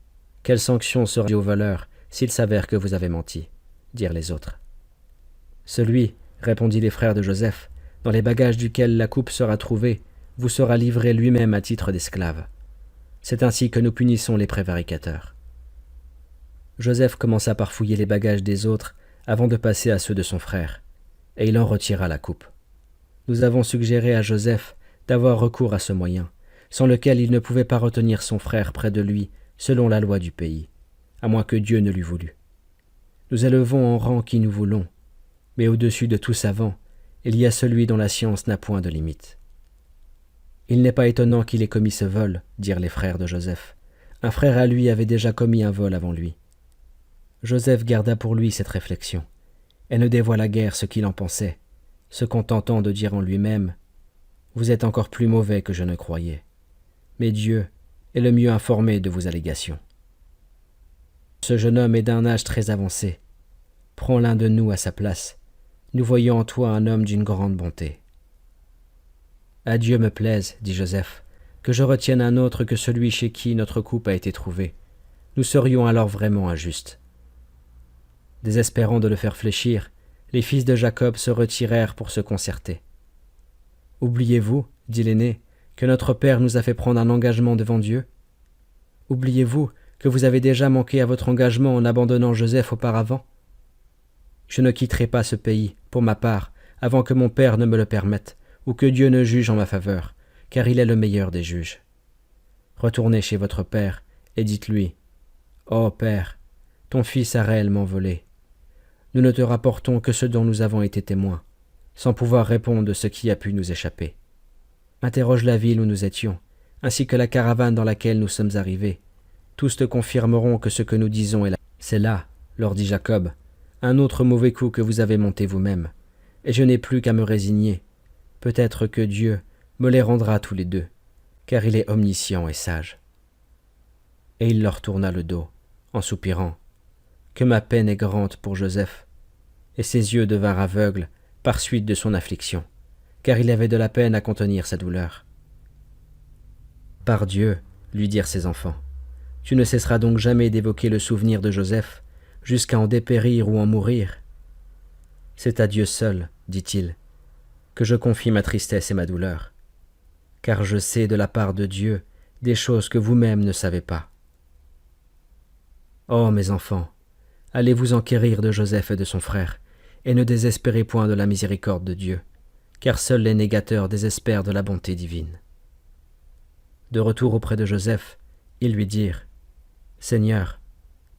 « Quelle sanction sera aux voleurs s'il s'avère que vous avez menti ?» dirent les autres. « Celui, répondit les frères de Joseph, dans les bagages duquel la coupe sera trouvée, vous sera livré lui-même à titre d'esclave. C'est ainsi que nous punissons les prévaricateurs. » Joseph commença par fouiller les bagages des autres avant de passer à ceux de son frère, et il en retira la coupe. Nous avons suggéré à Joseph d'avoir recours à ce moyen, sans lequel il ne pouvait pas retenir son frère près de lui selon la loi du pays, à moins que Dieu ne l'eût voulu. Nous élevons en rang qui nous voulons, mais au-dessus de tout savant, il y a celui dont la science n'a point de limite. Il n'est pas étonnant qu'il ait commis ce vol, dirent les frères de Joseph. Un frère à lui avait déjà commis un vol avant lui. Joseph garda pour lui cette réflexion, et ne dévoila guère ce qu'il en pensait, se contentant de dire en lui-même : « Vous êtes encore plus mauvais que je ne croyais. Mais Dieu est le mieux informé de vos allégations. Ce jeune homme est d'un âge très avancé. Prends l'un de nous à sa place. Nous voyons en toi un homme d'une grande bonté. » « À Dieu me plaise, dit Joseph, que je retienne un autre que celui chez qui notre coupe a été trouvée. Nous serions alors vraiment injustes. » Désespérant de le faire fléchir, les fils de Jacob se retirèrent pour se concerter. « Oubliez-vous, dit l'aîné, que notre père nous a fait prendre un engagement devant Dieu? Oubliez-vous que vous avez déjà manqué à votre engagement en abandonnant Joseph auparavant? Je ne quitterai pas ce pays, pour ma part, avant que mon père ne me le permette, ou que Dieu ne juge en ma faveur, car il est le meilleur des juges. Retournez chez votre père et dites-lui, « Ô Père, ton fils a réellement volé. Nous ne te rapportons que ce dont nous avons été témoins, sans pouvoir répondre de ce qui a pu nous échapper. Interroge la ville où nous étions, ainsi que la caravane dans laquelle nous sommes arrivés. Tous te confirmeront que ce que nous disons est là. C'est là, leur dit Jacob, un autre mauvais coup que vous avez monté vous-même, et je n'ai plus qu'à me résigner. Peut-être que Dieu me les rendra tous les deux, car il est omniscient et sage. » Et il leur tourna le dos, en soupirant. « Que ma peine est grande pour Joseph. » Et ses yeux devinrent aveugles par suite de son affliction, car il avait de la peine à contenir sa douleur. « Par Dieu, lui dirent ses enfants, tu ne cesseras donc jamais d'évoquer le souvenir de Joseph, jusqu'à en dépérir ou en mourir. C'est à Dieu seul, dit-il, que je confie ma tristesse et ma douleur, car je sais de la part de Dieu des choses que vous-même ne savez pas. Oh, mes enfants, allez vous enquérir de Joseph et de son frère, et ne désespérez point de la miséricorde de Dieu, car seuls les négateurs désespèrent de la bonté divine. » De retour auprès de Joseph, ils lui dirent, « Seigneur,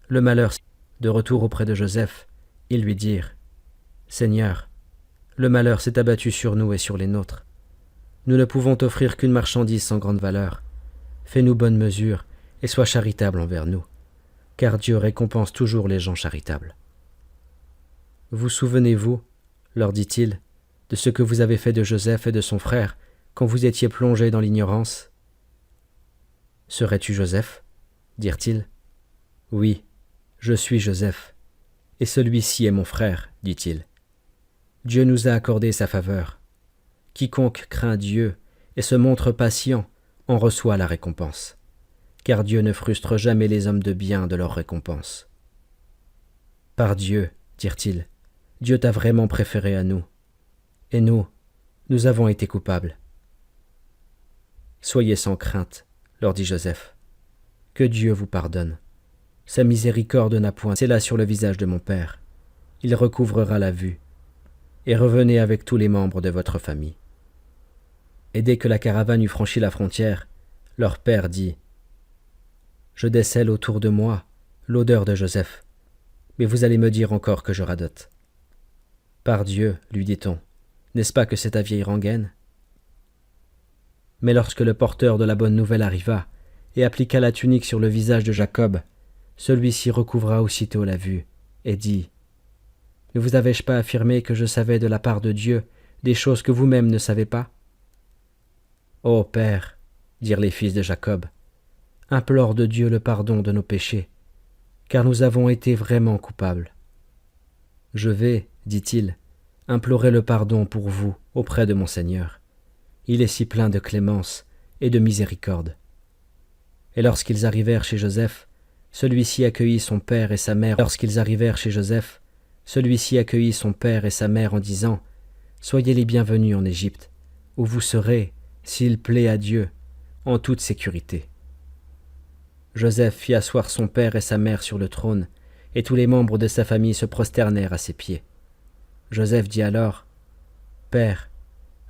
le malheur... » De retour auprès de Joseph, ils lui dirent, « Seigneur, le malheur s'est abattu sur nous et sur les nôtres. Nous ne pouvons t'offrir qu'une marchandise sans grande valeur. Fais-nous bonne mesure et sois charitable envers nous, car Dieu récompense toujours les gens charitables. » « Vous souvenez-vous, leur dit-il, de ce que vous avez fait de Joseph et de son frère quand vous étiez plongés dans l'ignorance? »« Serais-tu Joseph » dirent-ils. « Oui, je suis Joseph, et celui-ci est mon frère, dit-il. Dieu nous a accordé sa faveur. Quiconque craint Dieu et se montre patient en reçoit la récompense, car Dieu ne frustre jamais les hommes de bien de leur récompense. Par Dieu, dirent-ils, Dieu t'a vraiment préféré à nous, et nous avons été coupables. Soyez sans crainte, leur dit Joseph, que Dieu vous pardonne. Sa miséricorde n'a point scellé sur le visage de mon père. Il recouvrera la vue. Et revenez avec tous les membres de votre famille. » Et dès que la caravane eut franchi la frontière, leur père dit, « Je décèle autour de moi l'odeur de Joseph, mais vous allez me dire encore que je radote. » « Par Dieu, lui dit-on, n'est-ce pas que c'est ta vieille rengaine ?» Mais lorsque le porteur de la bonne nouvelle arriva et appliqua la tunique sur le visage de Jacob, celui-ci recouvra aussitôt la vue et dit, « Ne vous avais-je pas affirmé que je savais de la part de Dieu des choses que vous-même ne savez pas? » « Ô Père, dirent les fils de Jacob, implore de Dieu le pardon de nos péchés, car nous avons été vraiment coupables. Je vais, dit-il, implorer le pardon pour vous auprès de mon Seigneur. Il est si plein de clémence et de miséricorde. » Et lorsqu'ils arrivèrent chez Joseph, celui-ci accueillit son père et sa mère. Lorsqu'ils arrivèrent chez Joseph, celui-ci accueillit son père et sa mère en disant, « Soyez les bienvenus en Égypte, où vous serez, s'il plaît à Dieu, en toute sécurité. » Joseph fit asseoir son père et sa mère sur le trône, et tous les membres de sa famille se prosternèrent à ses pieds. Joseph dit alors, « Père,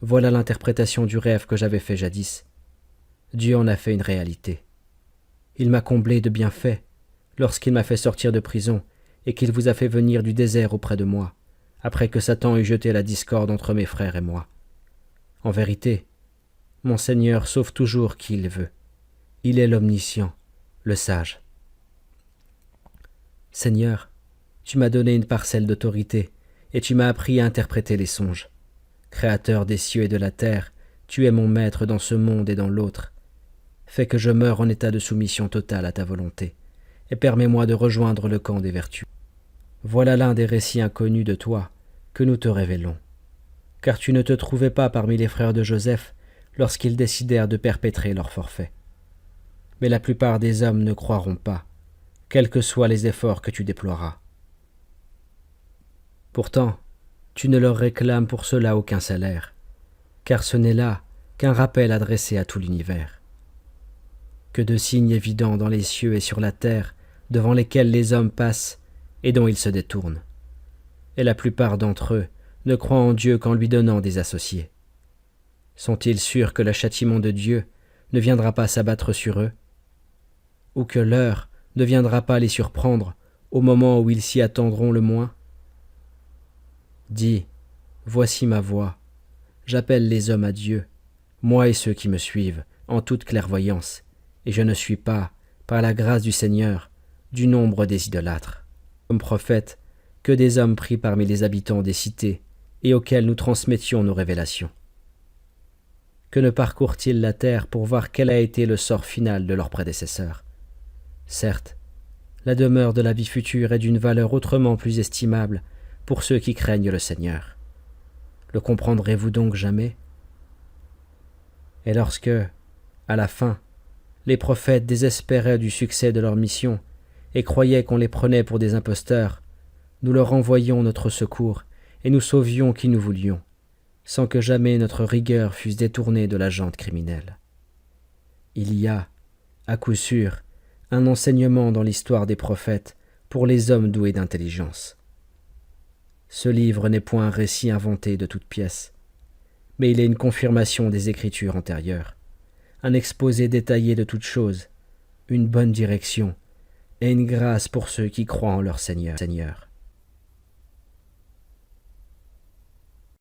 voilà l'interprétation du rêve que j'avais fait jadis. Dieu en a fait une réalité. Il m'a comblé de bienfaits lorsqu'il m'a fait sortir de prison et qu'il vous a fait venir du désert auprès de moi, après que Satan eut jeté la discorde entre mes frères et moi. En vérité, mon Seigneur sauve toujours qui il veut. Il est l'omniscient, le sage. Seigneur, tu m'as donné une parcelle d'autorité et tu m'as appris à interpréter les songes. Créateur des cieux et de la terre, tu es mon maître dans ce monde et dans l'autre. Fais que je meure en état de soumission totale à ta volonté, et permets-moi de rejoindre le camp des vertus. Voilà l'un des récits inconnus de toi que nous te révélons. Car tu ne te trouvais pas parmi les frères de Joseph lorsqu'ils décidèrent de perpétrer leur forfait. Mais la plupart des hommes ne croiront pas, quels que soient les efforts que tu déploieras. Pourtant, tu ne leur réclames pour cela aucun salaire, car ce n'est là qu'un rappel adressé à tout l'univers. Que de signes évidents dans les cieux et sur la terre, devant lesquels les hommes passent et dont ils se détournent. Et la plupart d'entre eux ne croient en Dieu qu'en lui donnant des associés. Sont-ils sûrs que le châtiment de Dieu ne viendra pas s'abattre sur eux, ou que l'heure ne viendra pas les surprendre au moment où ils s'y attendront le moins? Dis, voici ma voix, j'appelle les hommes à Dieu, moi et ceux qui me suivent, en toute clairvoyance, et je ne suis pas, par la grâce du Seigneur, du nombre des idolâtres. Comme prophète, que des hommes pris parmi les habitants des cités, et auxquels nous transmettions nos révélations. Que ne parcourent-ils la terre pour voir quel a été le sort final de leurs prédécesseurs? Certes, la demeure de la vie future est d'une valeur autrement plus estimable pour ceux qui craignent le Seigneur. Le comprendrez-vous donc jamais? Et lorsque, à la fin, les prophètes désespéraient du succès de leur mission et croyaient qu'on les prenait pour des imposteurs, nous leur envoyions notre secours et nous sauvions qui nous voulions, sans que jamais notre rigueur fût détournée de la junte criminelle. Il y a, à coup sûr, un enseignement dans l'histoire des prophètes pour les hommes doués d'intelligence. Ce livre n'est point un récit inventé de toutes pièces, mais il est une confirmation des écritures antérieures, un exposé détaillé de toutes choses, une bonne direction et une grâce pour ceux qui croient en leur Seigneur.